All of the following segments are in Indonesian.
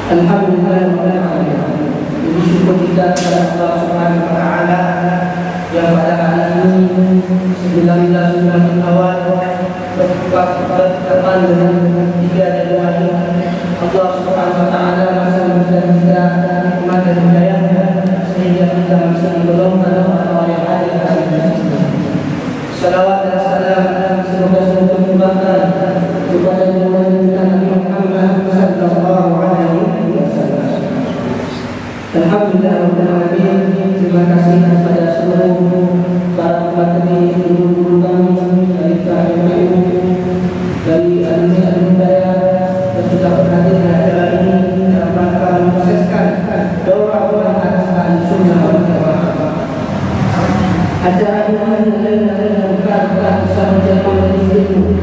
Alhamdulillah ini syukur kita kepada Allah Subhanahu wa taala yang pada hari ini 19 bulan awal bertepatan dengan 3 Januari. Allah Subhanahu wa taala masih memberikan kita nikmat dan hidayah sehingga kita masih digolongkan orang yang hadir hari ini. Salawat dan salam semoga selalu tercurahkan kepada Nabi Muhammad sallallahu alaihi wasallam. Alhamdulillah rabbil alamin. Terima kasih kepada seluruh para pemateri guru-guru kami dari KMU, dari alumni-alumni yang sudah berhadir di acara ini dalam rangka mensukseskan daurah pemantauan sunnah wal jamaah. Acara ini adalah bersama jamaah ilmu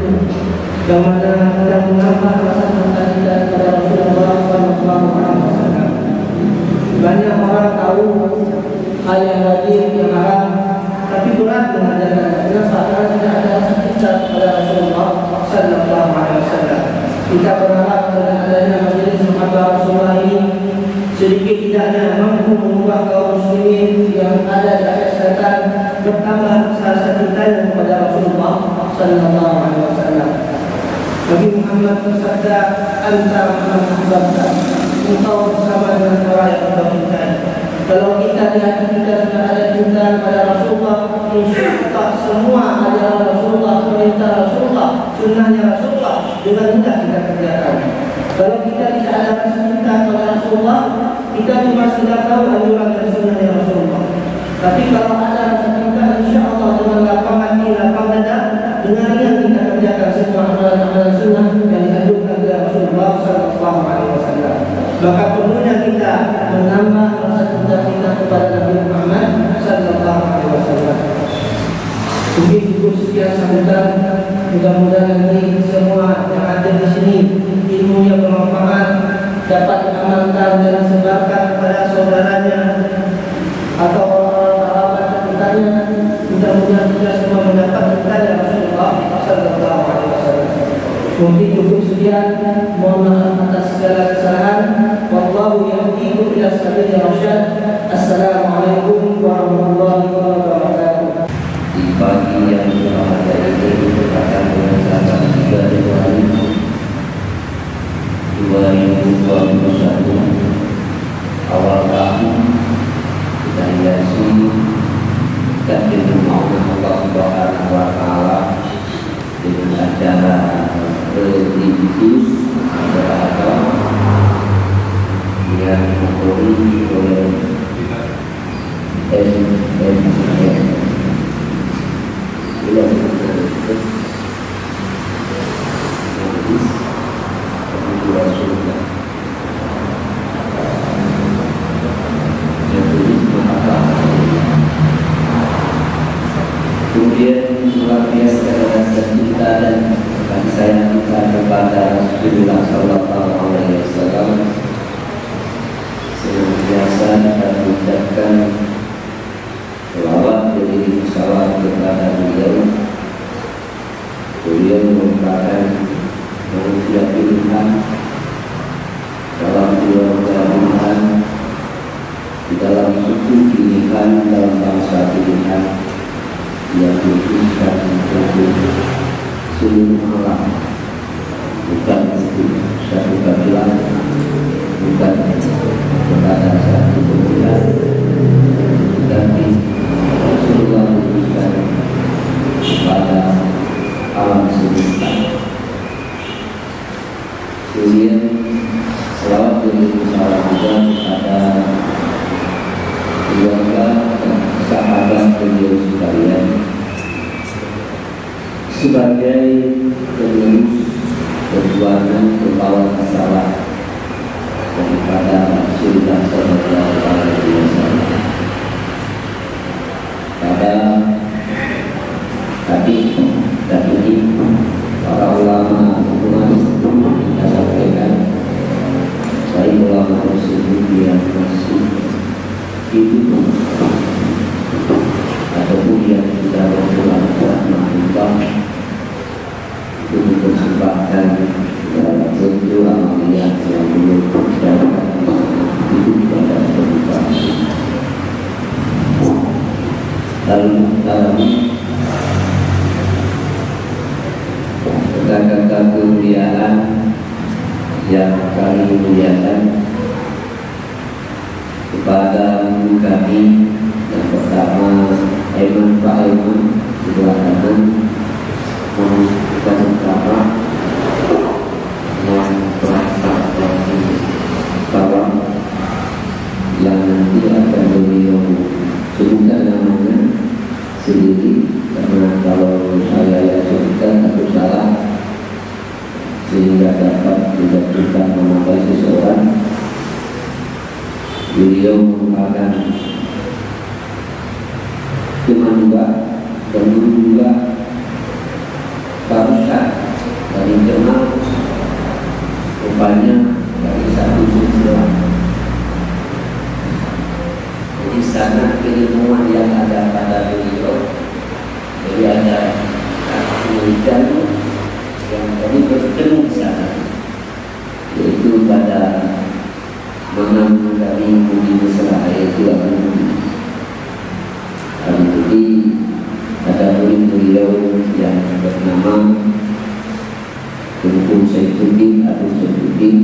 yang mana kita menambah rasa cinta kita kepada Rasulullah SAW. Banyak orang tahu hal yang wajib, yang haram, tapi berat mengajarkan. Kenapa? Karena tidak ada rasa cinta kepada Rasulullah SAW. Kita berharap dengan adanya majelis muhabbat Rasulullah ini sedikit tidaknya mampu mengubah kaum muslimin yang ada di akhir selatan bertambah rasa cintanya kepada Rasulullah sallallahu alaihi wasallam. Nabi Muhammad bersabda, "Anta man ahbabta." Engkau bersama dengan orang yang engkau cintai. Kalau kita di hati kita sudah ada cinta kepada Rasulullah, insyaallah semua ajaran Rasulullah, perintah Rasulullah, sunnahnya Rasulullah dengan mudah kita kerjakan. Kalau kita tidak ada rasa cinta kepada Rasulullah, kita cuma sudah tahu anjuran dan sunnahnya Rasulullah. Tapi kalau ada rasa cinta, insyaallah dengan lapang hati, lapang dada, dengan riang kita kerjakan semua amalan-amalan sunnah yang dianjurkan oleh Rasulullah sallallahu alaihi wasallam. Maka perlunya kita menambah rasa cinta kita kepada Nabi Muhammad sallallahu alaihi wasallam. Mungkin cukup sekian sambutan. Mudah-mudahan nanti semua yang ada di sini ilmunya bermanfaat, dapat diamalkan dan disebarkan kepada saudaranya atau orang-orang kerabat dekatnya. Mudah-mudahan kita semua mendapat berkah Rasulullah sallallahu alaihi wasallam. Mungkin cukup sekian. Mohon maaf atas segala kesalahan. Wallahu yahdikum ila sabilir rasyad. Assalamualaikum warahmatullahi wabarakatuh. Di pagi yang berbahagia ini merupakan bulan 3 Januari 2021 awal tahun. Kita hiasi dan dimaukan Allah Subhanahu wa taala dengan acara religius atau yang dimontori oleh SMM. Kemudian luar biasa rasa cinta dan kasih sayang kita kepada Rasulullah sallallahu alaihi wasallam senantiasa kita ucapkan selawat dari salawat kepada beliau. Beliau merupakan manusia pilihan dalam keluarga pilihan, di dalam suku pilihan, dalam bangsa pilihan yang diutuskan untuk seluruh alam, bukan satu kabilah, bukan kepada satu kemuliaan, tapi Rasulullah diutuskan kepada alam semesta. Kemudian selawat dan salam juga kepada keluarga dan sahabat beliau sekalian sebagai penerus perjuangan kebawah masalah daripada Rasulullah sallallahu alaihi wasallam. Pada tadi dan ini para ulama humanis kita sampaikan, baik ulama tersebut yang masih hidup ataupun yang sudah berpulang rahmatullah, itu dipersembahkan bentuk amaliyah yang belum terjadi yang kami muliakan, kepada guru kami yang pertama Pak Aiman sebelah kanan, yang pertama yang berasal dari bawah, yang nanti akan beliau sebutkan namanya sendiri, karena kalau saya sebutkan atau salah sehingga dapat dijatuhkan memakai seseorang. Beliau merupakan teman juga dan guru juga, barusan dari kenal rupanya dari satu silsilah. Jadi sangat keilmuan yang ada pada beliau. Jadi ada penelitian yang tadi bertemu di sana, yaitu pada mengambil dari budi mesra, yaitu jadi ada murid beliau yang bernama Tunku Saifuddin atau Saifuddin,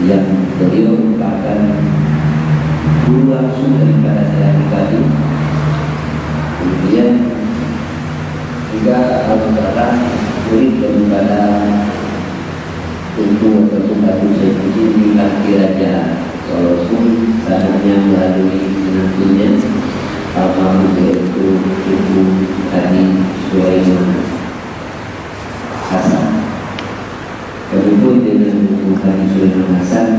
yang beliau merupakan guru langsung daripada saya pribadi. Kemudian juga alhamdulillah murid daripada Tunku ataupun Abu Saifuddin di kaki raja, walaupun sanadnya melalui menantunya almarhum yaitu Tunku Hadi Sulaiman Hasan. Kami pun dengan Tunku Hadi Sulaiman Hasan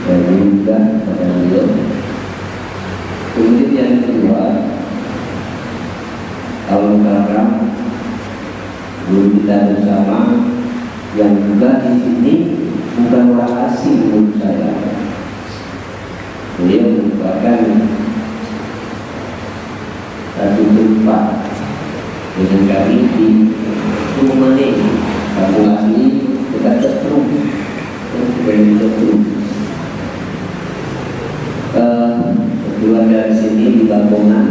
dan juga pada beliau. Kemudian yang kedua, Al-Mukarram, guru kita bersama, yang juga di sini bukan orang asing menurut saya. Beliau merupakan satu tempat dengan kami di Rumane, kampung asli dekat Cetrung, kedua dari sini di Bambongan.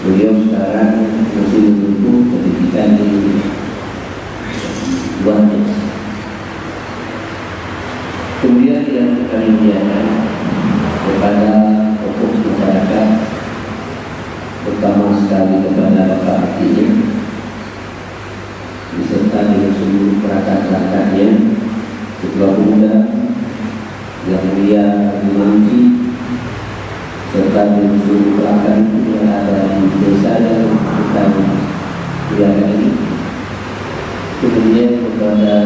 Beliau sekarang masih menunggu pendidikan di Buatnya. Kemudian yang kami muliakan kepada tokoh masyarakat, terutama sekali kepada Bapak Atinya, beserta dengan seluruh perangkat-perangkatnya, Ketua Pemuda, Yang Mulia Haji Mamji, serta dengan seluruh perangkat yang ada di desa yang kita muliakan ini. Kemudian kepada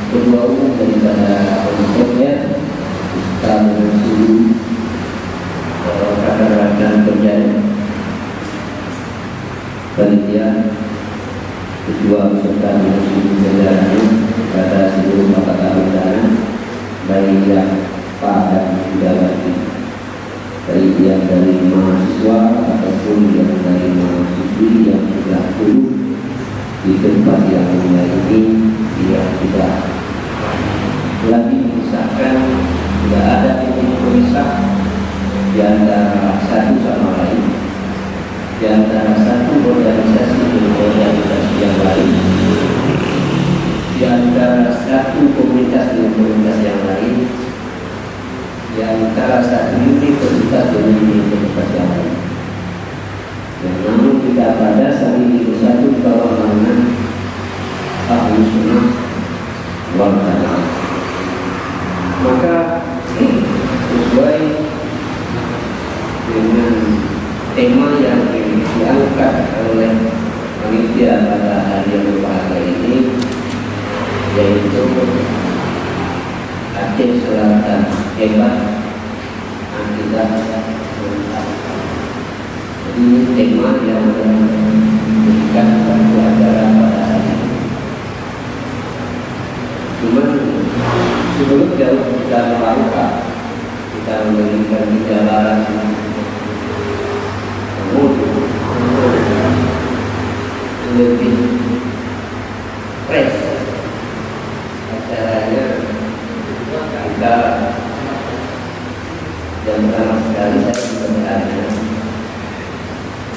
ketua umum daripada pondoknya, serta dengan seluruh rekan-rekan kerja, panitia, ketua beserta dengan seluruh jajarannya, kepada seluruh bapak undangan, baik yang Pak dan juga baik yang dari mahasiswa ataupun yang dari mahasiswi yang sudah dulu di tempat yang mulia ini, yang tidak lagi memisahkan, tidak ada titik pemisah di antara satu sama lain, di antara satu organisasi dengan organisasi yang lain, di antara satu komunitas dengan komunitas yang lain, di antara satu universitas dengan universitas yang lain. Yang namun kita pada saat ini bersatu di bawah naungan Ahlus Sunnah wal Jamaah. Maka sesuai dengan tema yang diangkat oleh panitia pada hari yang berbahagia ini, yaitu Aceh Selatan Hebat, Akidah Mantap. Ini tema yang diberikan pada acara pada hari ini. Cuman sebelum jauh kita melangkah, kita memberikan jalan lebih fresh acaranya. Kita dan pertama sekali saya juga bertanya,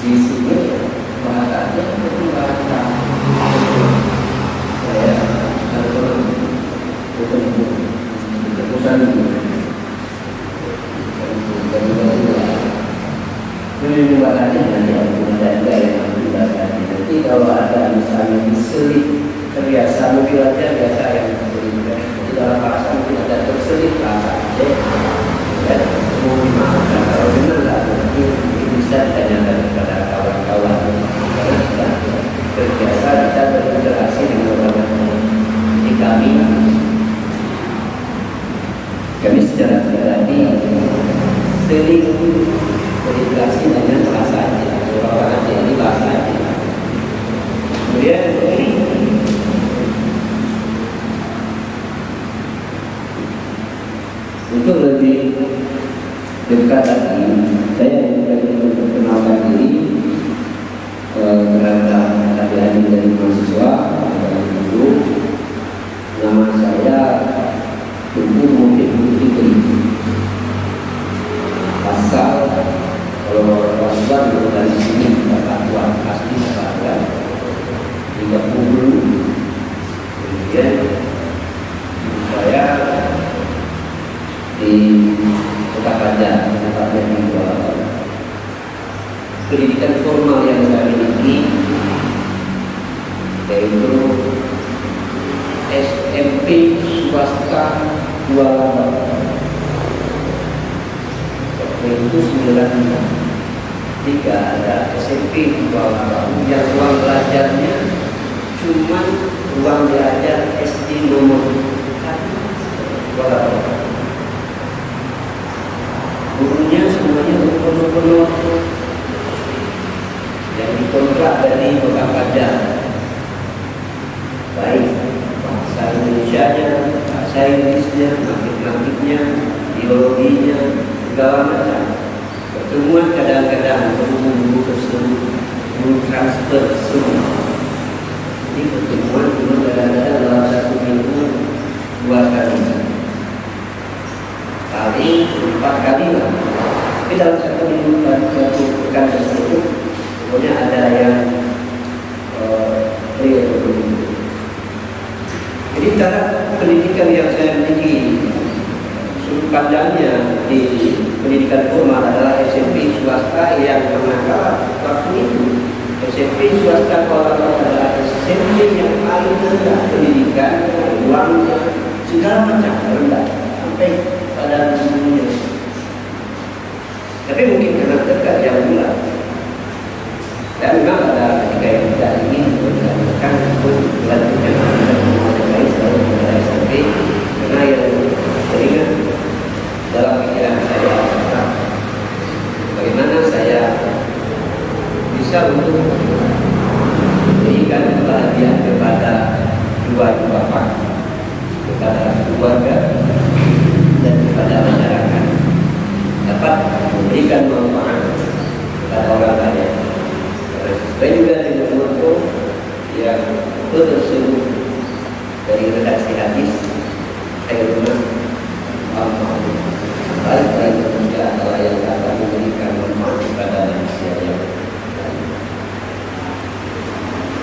di sini bahasanya seperti bahasa saya atau seling berinteraksi dengan bahasa Aceh. Orang Aceh ini bahasa Aceh. Kemudian untuk lebih dekat lagi, saya ingin memperkenalkan diri terhadap adik-adik dari mahasiswa dan guru. Nama saya Tunku Muhammad Fikri. Asal kalau Rasulah dari sini dapat uang asli dapat 30. Kemudian saya di Kota Padang, tempatnya di Kuala Lumpur. Pendidikan formal yang saya miliki yaitu SMP swasta Kuala Lumpur. Itu 93 ada SMP di Kuala Lumpur yang ruang belajarnya cuma ruang belajar SD nomor 1 Kuala Lumpur. Gurunya semuanya penuh yang dikontrak dari Kota Padang, baik bahasa Indonesianya, bahasa Inggrisnya, matematiknya, biologinya, segala macam. Pertemuan kadang-kadang guru tersebut transfer semua. Ini pertemuan cuma kadang-kadang dalam 1 minggu 2 kali. Kali 4 kali lah. Tapi dalam 1 minggu 1 pekan tersebut, pokoknya ada yang real. Jadi cara pendidikan yang saya miliki, sudut pandangnya di pendidikan formal adalah SMP swasta yang manakala waktu itu SMP swasta Kuala Lumpur adalah SMP yang paling rendah pendidikan, uangnya segala macam rendah sampai pada dunia. Tapi mungkin karena dekat yang bulan dan memang ada ketika yang tidak ingin menjalankan untuk melanjutkan mengenai selalu mengenai SMP karena yang teringat dalam pikiran saya bagaimana saya bisa untuk memberikan kebahagiaan kepada dua bapak, kepada keluarga dan kepada masyarakat, dapat memberikan manfaat kepada orang banyak. Saya juga dengan motto yang tersebut dari redaksi hadis, saya rumah baik-baik manusia adalah yang dapat memberikan manfaat kepada manusia yang lain.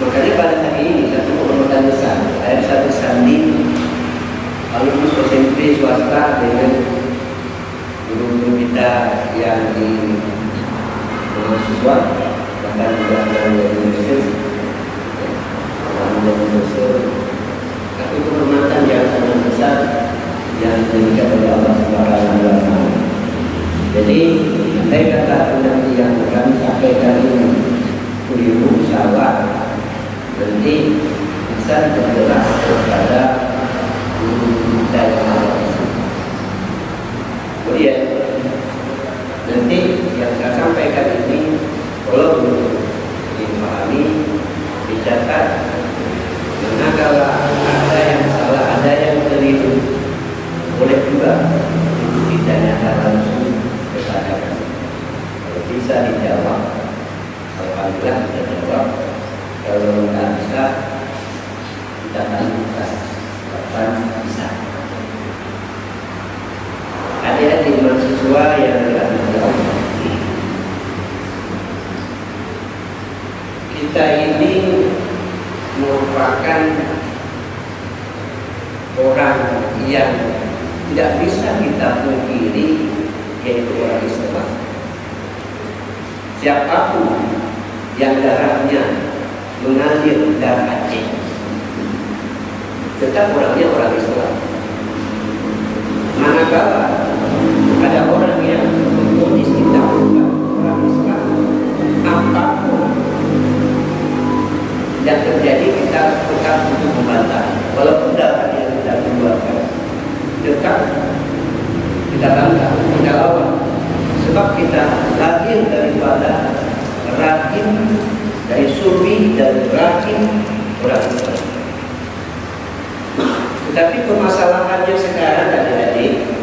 Makanya pada hari ini satu kehormatan besar, saya bisa bersanding alumnus SMP swasta dengan guru-guru kita yang di mahasiswa, bahkan juga yang dari universitas, satu kehormatan yang sangat besar yang diberikan oleh Allah Subhanahu wa Ta'ala. Jadi, andai kata nanti yang kami sampaikan ini keliru salah, nanti bisa dijelas kepada guru kita yang ada. Kemudian nanti yang saya sampaikan ini kalau dipahami, dicatat, manakala ada yang salah, ada yang keliru, boleh juga ditanyakan langsung kepada kami. Kalau bisa dijawab, alhamdulillah kita jawab. Kalau tidak bisa, kita tanyakan kapan bisa. Adik-adik mahasiswa yang dirahmati Allah, kita ini merupakan orang yang tidak bisa kita pungkiri, yaitu orang Islam. Siapapun yang darahnya mengalir darah Aceh, tetap orangnya orang Islam. Manakala ada orang yang memvonis kita bukan orang Islam, apapun yang terjadi kita tetap untuk membantah, walaupun darah yang kita keluarkan tetap kita bantah, kita lawan Sebab kita lahir daripada rahim, dari suri, dari rahim orang Islam. Tetapi permasalahannya sekarang adik-adik,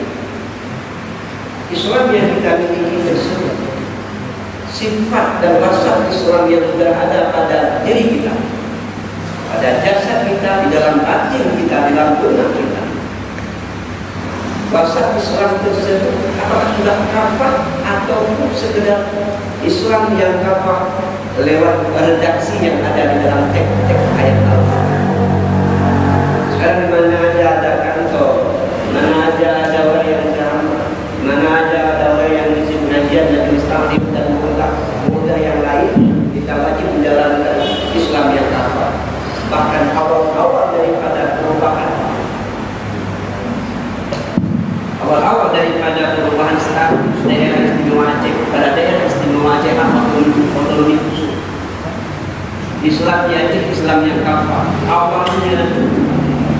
Islam yang kita miliki tersebut, sifat dan wasaf Islam yang sudah ada pada diri kita, pada jasad kita, di dalam batin kita, di dalam benak kita, wasaf Islam tersebut apakah sudah kafah ataupun sekedar Islam yang kafah lewat redaksi yang ada di dalam teks-teks ayat Al-Quran. Sekarang mana aja ada kantor, mana aja ada orang yang ceramah, mana aja ada orang yang ngisi pengajian dan istaklim dan mudah yang lain, kita wajib menjalankan Islam yang kafah. Bahkan awal-awal daripada perubahan, awal-awal daripada perubahan status daerah istimewa Aceh pada daerah istimewa Aceh apapun otonomi khusus, Islam di Aceh Islam yang kafah awalnya.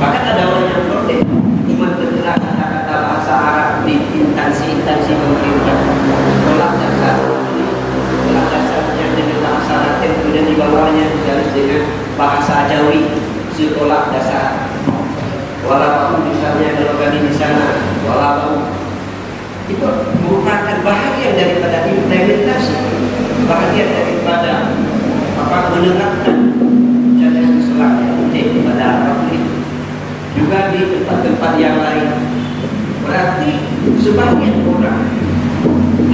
Bahkan ada orang yang protes cuma tergerak kata-kata bahasa Arab di instansi-instansi pemerintah, sekolah dasarnya dengan bahasa Latin, kemudian di bawahnya digaris dengan bahasa Jawi, sekolah dasar. Walaupun misalnya kalau kami di sana, walaupun itu merupakan bahagian daripada implementasi, bahagian daripada menerapkan ajaran Islam yang unik pada orang ini. Juga di tempat-tempat yang lain. Berarti sebagian orang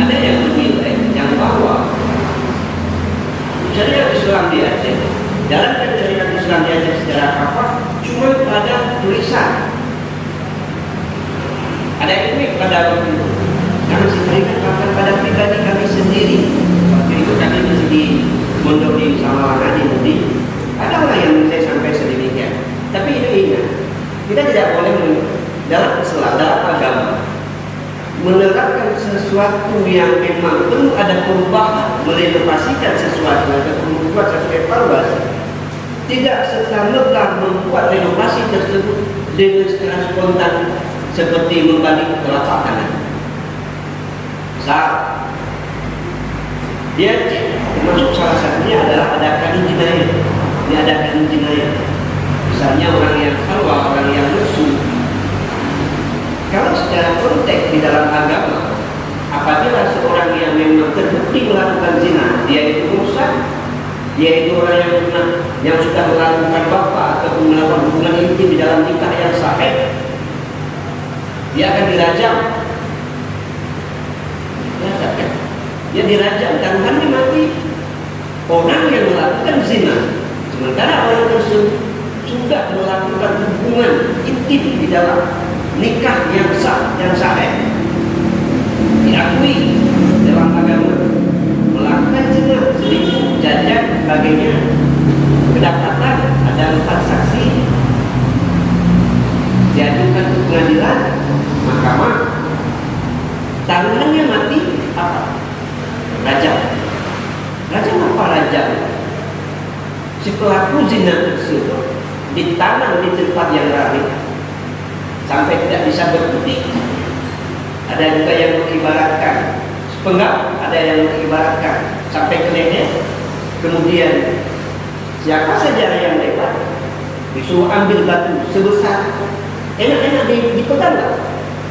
ada yang menilai, yang bahwa syariat Islam di Aceh, jalankan syariat Islam di Aceh secara kafah cuma pada tulisan. Ada ilmu pada waktu itu. Kami sendiri bahkan pada pribadi kami sendiri. Waktu itu kami masih di mondok di Samalangan di Budi. Ada orang yang saya sampai sedemikian. Tapi itu ingat, kita tidak boleh dalam Islam, dalam agama menerapkan sesuatu yang memang perlu ada perubahan, merenovasikan sesuatu atau membuat sesuatu evaluasi. Tidak serta-merta membuat renovasi tersebut dengan secara spontan seperti membalik telapak tangan. Saat dia termasuk salah satunya adalah adakan jinayah. Diadakan jinayah. Misalnya orang yang halwa, orang yang musuh. Kalau secara konteks di dalam agama, apabila seorang yang memang terbukti melakukan zina, dia itu rusak, dia itu orang yang sudah melakukan bapa ataupun melakukan hubungan intim di dalam nikah yang sahih, dia akan dirajam. Dia dirajam dan hukumannya mati. Orang yang melakukan zina, sementara orang tersebut sudah melakukan hubungan intim di dalam nikah yang sah, yang sahih, diakui dalam agama, melakukan zina, selingkuh, jajan, sebagainya, kedapatan ada 4 saksi, diajukan ke pengadilan, mahkamah, taruhannya mati apa? Rajam. Rajam apa rajam? Si pelaku zina tersebut ditanam di tempat yang rapi sampai tidak bisa berkutik. Ada juga yang mengibaratkan sepenggal, ada yang mengibaratkan sampai ke leher. Kemudian siapa saja yang lewat disuruh ambil batu sebesar enak-enak dipegang,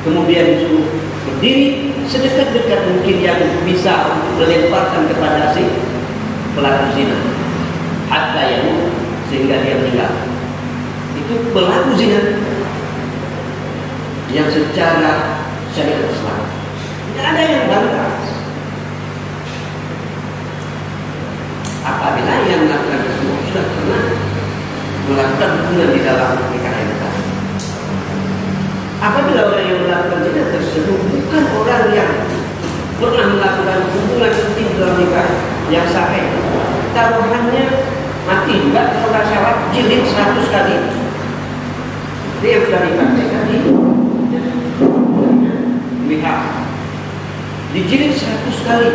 kemudian disuruh berdiri sedekat-dekat mungkin yang bisa melemparkan kepada si pelaku zina hatta yang sehingga dia meninggal. Itu pelaku zina yang secara syariat Islam. Tidak ada yang bantah. Apabila yang melakukan tersebut sudah pernah melakukan hubungan di dalam nikah yang sah. Apabila orang yang melakukan zina tersebut bukan orang yang pernah melakukan hubungan intim dalam nikah yang sahih, taruhannya mati juga kalau syarat jilid 100 kali. Dia yang sudah dipakai tadi lihat dijilid 100 kali,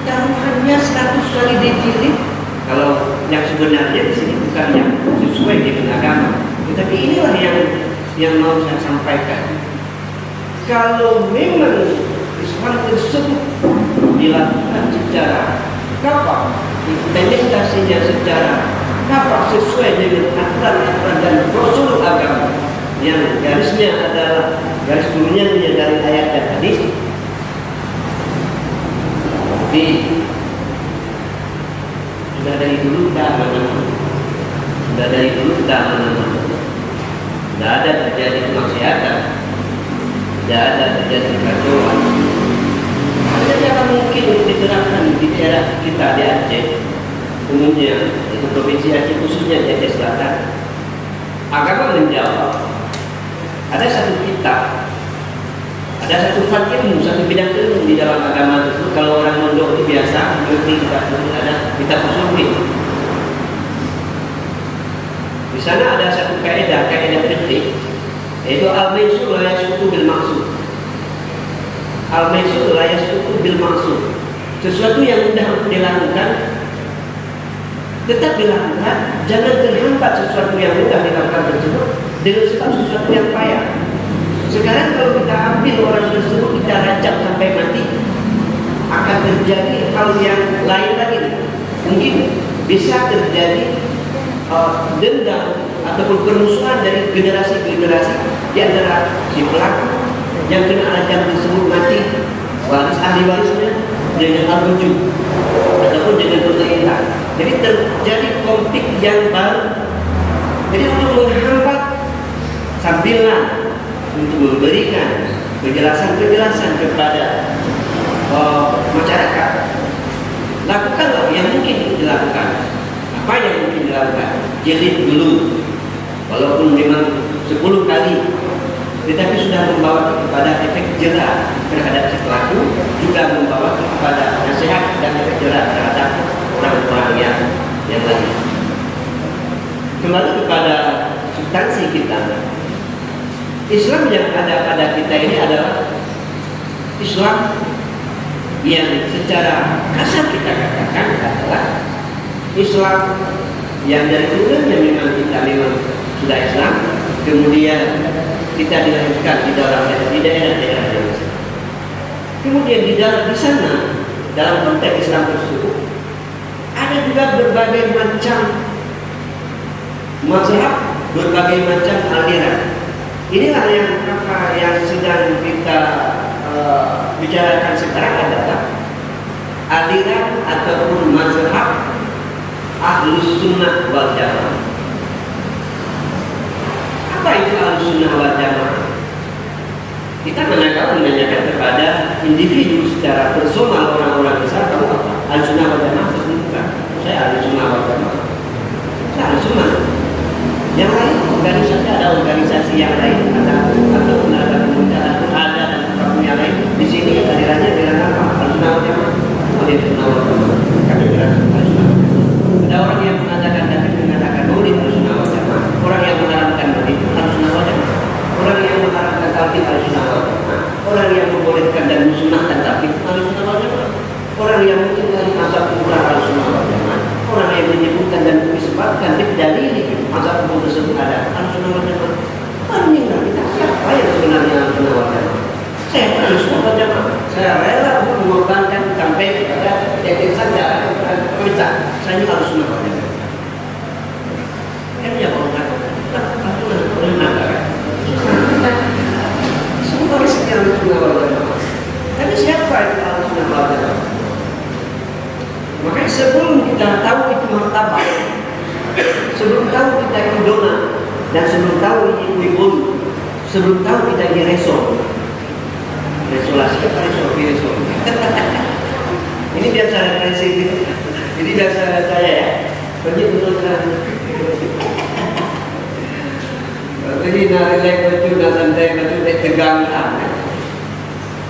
taruhannya 100 kali dijilid. Kalau yang sebenarnya di sini bukan yang sesuai dengan agama, tetapi inilah yang mau saya sampaikan. kalau memang Islam tersebut dilakukan secara kafah, implementasinya secara kafah sesuai dengan aturan-aturan dan prosedur agama yang garisnya adalah garis turunannya dari ayat dan hadis, tapi sudah dari dulu kita aman-aman, sudah dari dulu kita aman-aman, tidak ada terjadi kemaksiatan, tidak ada terjadi kekacauan. Ada cara mungkin diterapkan di daerah kita di Aceh, umumnya itu provinsi Aceh, khususnya di Aceh Selatan. Agama menjawab, ada satu kitab, ada satu ilmu, satu bidang ilmu di dalam agama tersebut. Kalau orang mondok itu biasa mengerti kitab itu, ada kitab usul fiqh. Di sana ada satu kaidah fikih, yaitu al-maisur la yasqutu bil maqsud. Al-maisur la yasqutu bil maqsud. Sesuatu yang mudah untuk dilakukan tetap dilakukan, jangan terhambat sesuatu yang mudah dilakukan tersebut dengan sebab sesuatu yang payah. Sekarang kalau kita ambil orang tersebut, kita rajam sampai mati, akan terjadi hal yang lain lagi. Mungkin bisa terjadi dendam ataupun permusuhan dari generasi ke generasi di antara si pelaku yang kena rajam tersebut mati, waris ahli warisnya dengan al-rujum ataupun dengan pemerintah. Jadi terjadi konflik yang baru. Jadi untuk menghambat sambilan untuk memberikan penjelasan-penjelasan kepada masyarakat, lakukanlah yang mungkin dilakukan. Apa yang mungkin dilakukan? Jilid dulu, walaupun memang 10 kali, tetapi sudah membawa kepada efek jerah terhadap si pelaku, juga membawa kepada nasihat dan efek jerah terhadap orang-orang yang lain. Kembali kepada substansi kita, Islam yang ada pada kita ini adalah Islam yang secara kasar kita katakan adalah Islam yang dari turunnya memang kita memang sudah Islam, kemudian kita dilahirkan di daerah-daerah yang Islam. Kemudian di sana dalam konteks Islam tersebut ada juga berbagai macam mazhab, berbagai macam aliran. Inilah yang sedang kita bicarakan sekarang adalah aliran ataupun mazhab Ahlus Sunnah wal Jamaah. Apa itu Ahlus Sunnah wal Jamaah? Kita menanyakan kepada individu secara personal, orang-orang besar, kamu apa? Ahlus Sunnah wal Jamaah? Bukan. Saya Ahlus Sunnah wal Jamaah. Saya Ahlus Sunnah. Yang lain organisasi, ada organisasi yang lain, ada komunitas, ada dan kampung yang lain. Di sini alirannya bilang apa? Ahlus Sunnah wal Jamaah. Ahlus Sunnah wal Jamaah. Kami bilang Ahlus Sunnah. Ada orang yang mengatakan maulid Ahlus Sunnah wal Jamaah, orang yang mengharamkan maulid Ahlus Sunnah wal Jamaah, orang yang mengharamkan talqin Ahlus Sunnah wal Jamaah, orang yang membolehkan dan mensunahkan talqin Ahlus Sunnah wal Jamaah, orang yang mengingkari mazhab kubra Ahlus Sunnah wal Jamaah, orang yang menyebutkan dan disebutkan dalil mazhab kubra tersebut ada Ahlus Sunnah wal Jamaah. Bandingkan kita siapa yang sebenarnya Ahlus Sunnah wal Jamaah? Saya Ahlus Sunnah wal Jamaah. Saya rela untuk mengorbankan sampai kepada titik saja. Saya Ahlus Sunnah wal Jamaah. Kan ya semua risiko Ahlus Sunnah wal Jamaah. Tapi siapa itu Ahlus Sunnah wal Jamaah? Makanya sebelum kita tahu itu martabat, sebelum tahu kita itu dona, dan sebelum tahu itu ibun, sebelum tahu kita ini resolasi apa resolusi. Ini biasa prinsip. Ini biasa saya ya. Pergi menurutkan. Jadi narilek baju dan santai baju tegang kan.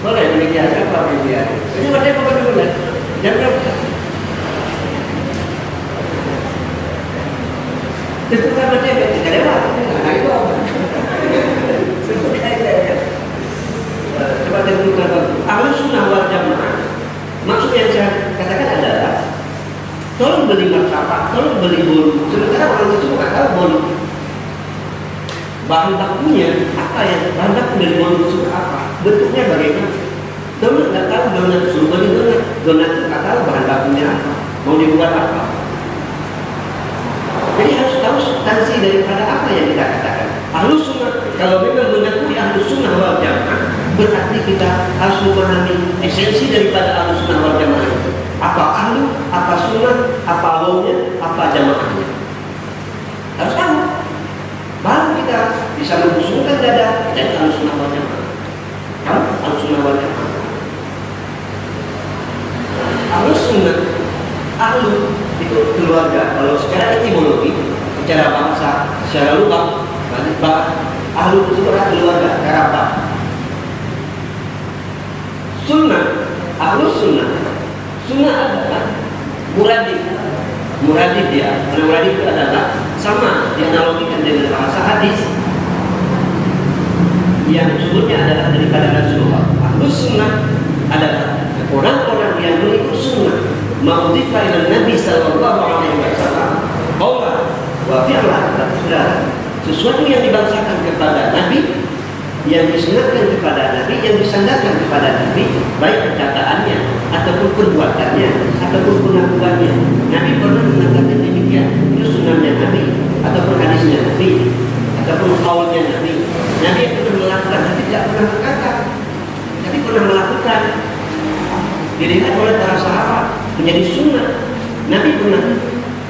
Boleh demikian apa demikian. Ini macam apa dulu kan? Jangan itu kan macam tidak lewat. Nah itu apa? Coba tentukan. Ahlus Sunnah wal Jamaah. Maksud yang saya katakan adalah tolong beli martabak, tolong beli bolu. Sementara orang itu nggak tahu bolu. Bahan bakunya apa yang bahan baku dari bolu itu apa? bentuknya bagaimana. Donat nggak tahu, donat suruh beli donat nggak tahu bahan bakunya apa, mau dibuat apa. Jadi harus tahu substansi daripada apa yang kita katakan. Ahlus sunnah, kalau memang mengakui ahlus sunnah wal jamaah, berarti kita harus memahami esensi daripada ahlus sunnah wal jamaah itu. Apa ahlu, apa sunnah, apa lawnya, apa jamaahnya. Harus tahu. Baru kita bisa mengusulkan dada jadi ahlus sunnah wal jamaah. Kamu ahlus sunnah wal jamaah. Ahlus sunnah, ahlu itu keluarga. Kalau secara etimologi, secara bahasa, secara lugah, ahlu itu adalah keluarga, kerabat. Sunnah, ahlu sunnah, sunnah adalah muradif. Muradif dia, karena muradif itu adalah sama dianalogikan dengan bahasa hadis yang sebutnya adalah daripada Rasulullah. Ahlu sunnah adalah orang-orang yang mengikut sunnah. Ma'udhifa ila Nabi sallallahu alaihi wasallam qawlan wa fi'lan. Sesuatu yang dibangsakan kepada Nabi, yang disunatkan kepada Nabi, yang disandarkan kepada Nabi, baik perkataannya ataupun perbuatannya ataupun pengakuannya. Nabi pernah mengatakan demikian, itu sunnahnya Nabi ataupun hadisnya Nabi ataupun qaulnya Nabi. Nabi pernah melakukan, tapi tidak pernah berkata, tapi pernah melakukan. Dilihat oleh para sahabat menjadi sunnah. Nabi pernah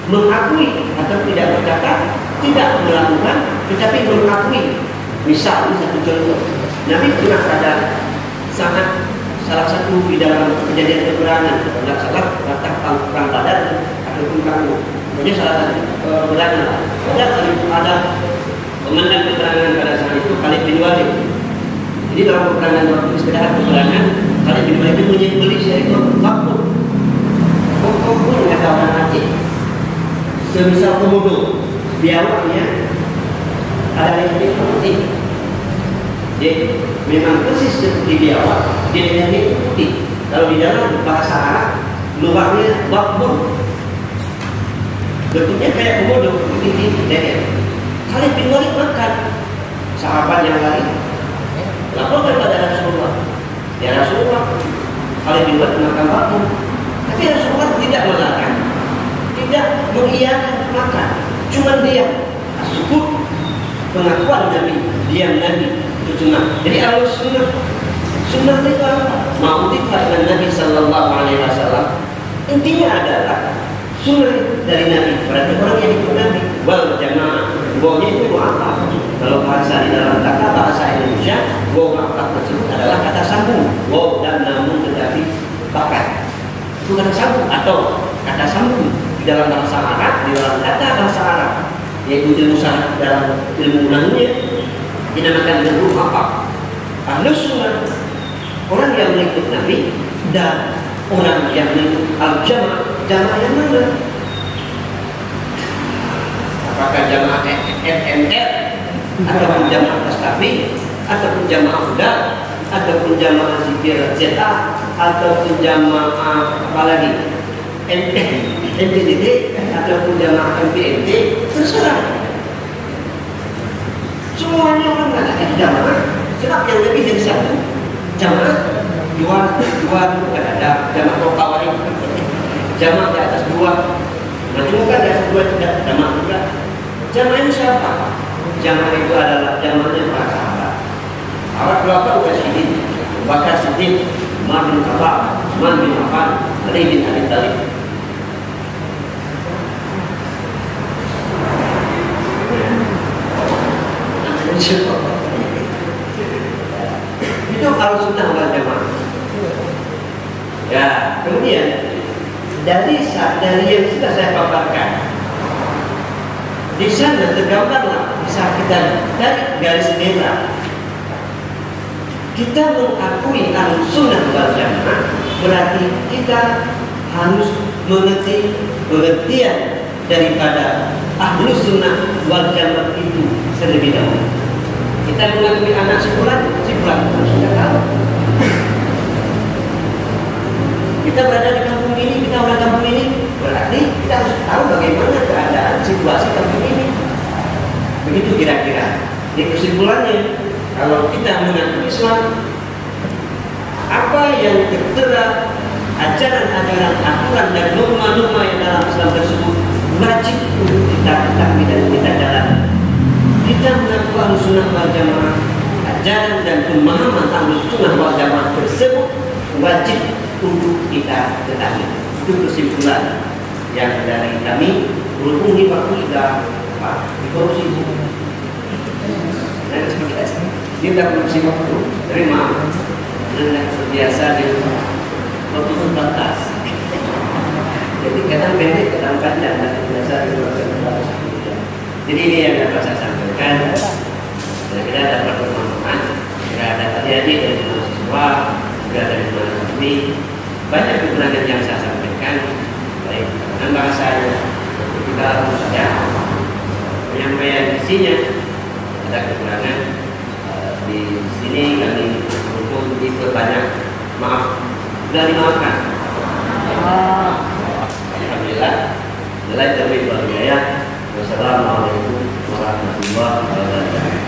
mengakui atau tidak berkata, tidak melakukan, tetapi mengakui. Misal satu contoh, Nabi pernah pada salah satu di dalam kejadian peperangan, tidak salah perang Badar ataupun perang, pokoknya salah satu peperangan. Ada komandan peperangan pada saat itu Khalid bin Walid. Jadi dalam peperangan waktu istirahat peperangan, Khalid bin Walid itu menyembelih seekor bakul. Pun kata orang Aceh, semisal komodo, biawaknya ada lehernya putih. Jadi memang persis seperti biawak, dia lehernya putih. Kalau di dalam bahasa Arab, luarnya bakul, bentuknya kayak komodo, putih leher. Khalid bin Walid makan. Sahabat yang lain laporkan kepada Rasulullah, ya Rasulullah, Khalid bin Walid makan bakul. Tapi Rasulullah tidak melarang, tidak mengiyakan makan, cuma diam, syukur pengakuan Nabi, diam Nabi itu sunnah. Jadi ahlus sunnah, sunnah itu apa? Ma'udhifa ila Nabi sallallahu alaihi wasallam. Intinya adalah sunnah dari Nabi, berarti orang yang ikut Nabi. Wal jamaah, wawnya itu apa? Kalau bahasa di dalam kata bahasa Indonesia, waw ma'ruf tersebut adalah kata sambung, waw dan namun tetapi bahkan. Itu kata sambung atau kata sambung di dalam bahasa Arab, di dalam kata bahasa Arab, yaitu ilmu syarah dalam ilmu nahwunya dinamakan dengan huruf apa? Ahlus sunnah, orang yang mengikut Nabi, dan orang yang mengikut al-jamaah. Jamaah yang mana? Apakah jamaah MMR ataupun jamaah Tastafi ataupun jamaah Huda ataupun jamaah Zikir ZA ataupun jamaah apa lagi NTDD ataupun jamaah MPNT, terserah. Semuanya orang mengatakan jamaah. Sebab yang lebih dari satu jamaah, dua bukan ada jamaah Rokawari, jamaah di atas dua, majmukan di atas dua tidak jamaah juga. Jamaah itu siapa? Jamaah itu adalah jamaahnya para sahabat. Para khulafaur rasyidin, Abu Bakar Siddiq, Umar bin Khattab, Utsman bin Affan, Ali bin Abi Thalib. Itu kalau sunnah wal jamaah. Ya, kemudian dari yang sudah saya paparkan, di sana tergambarlah, bisa kita tarik garis merah. Kita mengakui ahlus sunnah wal jamaah, berarti kita harus mengerti pengertian daripada ahlus sunnah wal jamaah itu terlebih dahulu. Kita mengakui anak sebulan sudah tahu. Kita berada di kampung ini, kita orang kampung ini, berarti kita harus tahu bagaimana keadaan situasi kampung ini. Begitu kira-kira. Di kesimpulannya, kalau kita mengaku Islam, apa yang tertera ajaran-ajaran, aturan dan norma-norma yang dalam Islam tersebut wajib untuk kita ketahui dan kita jalani. Kita mengaku Ahlussunnah wal Jamaah, ajaran dan pemahaman Ahlussunnah wal Jamaah tersebut wajib untuk kita ketahui. Itu kesimpulan yang dari kami. Berhubung di waktu sudah dikorupsi. Nah, seperti itu. Ini tidak korupsi waktu. Terima. Anda terbiasa dengan waktu terbatas. Jadi kadang pendek, kadang panjang. Anda terbiasa dengan waktu terbatas. Jadi ini yang dapat saya sampaikan. Kita dapat bermanfaat. Kita ada adik-adik dari mahasiswa, juga dari mahasiswi. Banyak kekurangan yang saya sampaikan. Baik, dengan bahasanya. Kita harus saja penyampaian isinya ada kekurangan di sini kami untuk diperbanyak, maaf sudah dimaafkan. Alhamdulillah. Wassalamualaikum warahmatullahi wabarakatuh.